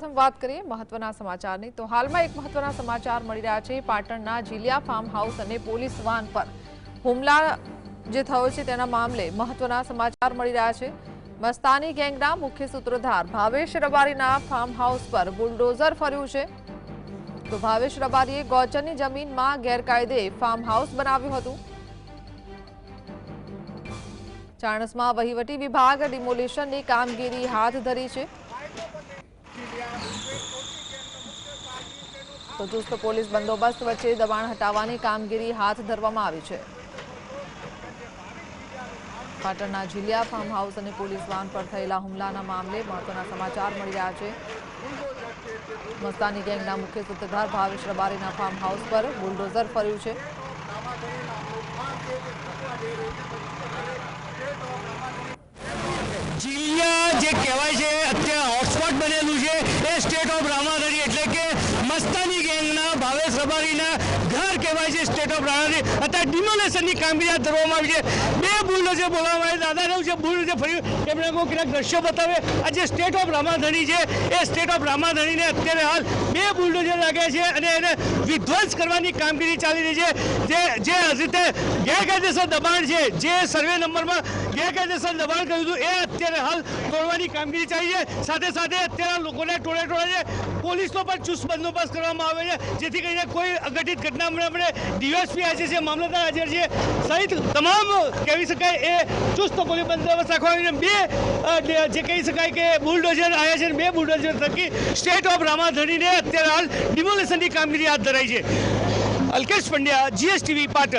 વાત કરીએ મહત્વના સમાચારની તો હાલમાં એક મહત્વના સમાચાર મળી રહ્યા છે। પાટણના જીલિયા ફાર્મ હાઉસ અને પોલીસ વાન પર હુમલા જે થયો છે તેના મામલે મહત્વના સમાચાર મળી રહ્યા છે। મસ્તાની ગેંગના મુખ્ય સૂત્રધાર ભાવેશ રબારીના ફાર્મ હાઉસ પર બુલડોઝર ફર્યું છે। તો ભાવેશ રબારીએ ગૌચરની જમીનમાં ગેરકાયદે ફાર્મ હાઉસ બનાવ્યું હતું। ચાણસ્મા વહીવટી વિભાગ ડિમોલિશનની કામગીરી હાથ ધરી છે। तो चुस्त पोलीस बंदोबस्त वच्चे दबाण हटाववानी कामगीरी हाथ धरवामां आवी छे। पाटणना झीलिया फार्म हाउस अने पोलीस वान पर थयेला हुमलाना मामले महत्वना समाचार मळी रह्या छे। मस्तानी गैंगना मुख्य सूत्रधार भावेश रबारीना फार्म हाउस पर बुलडोजर फर्युं छे। झीलिया जे कहेवाय छे अत्यारे हॉटस्पॉट बनेलुं छे ए स्टेट ऑफ रामाधरी एटले के मस्तानी गैंगना भावेश रबारीना घर कहेवाय छे। स्टेट ऑफ रामाधरी अत्यारे डिमोलेशननी कामगीरी हाथ धरवामां आवी छे। बे बुलडोजर बोलाववामां आवे दादा रह्યું છે बुलडोजर ફર્યું એમણે કોઈ કેટલાક દ્રશ્યો બતાવે આ જે સ્ટેટ ઓફ રામાધરી છે એ સ્ટેટ ઓફ રામાધરીને અત્યારે હાલ બે બુલડોઝર લાગ્યા છે અને એને વિધ્વંસ કરવાની કામગીરી ચાલી રહી છે। જે રીતે ગેરકાયદેસર દબાણ છે જે સર્વે નંબરમાં ગેરકાયદેસર દબાણ કર્યું હતું એ અત્યારે હાલ તોડવાની કામગીરી ચાલી છે। સાથે સાથે અત્યારે લોકોને ટોળે છે પોલીસનો પણ ચુસ્ત બંદોબસ્ત કરવામાં આવે છે જેથી કરીને કોઈ અઘટિત ઘટના આપણે ડીવાયએસપી હાજર છે મામલતદાર હાજર છે સહિત તમામ કહેવી શકાય એ ચુસ્ત પોલીસ બંદોબસ્ત રાખવામાં બે જે કહી શકાય કે બુલડોઝર આવ્યા છે બે બુલડોઝર થકી સ્ટેટ ઓફ રામાધરીને અત્યારે હાલ ડિમોલેશનની કામગીરી હાથ ધરાઈ છે। અલ્કેશ પંડ્યા, GSTV, પાટણ।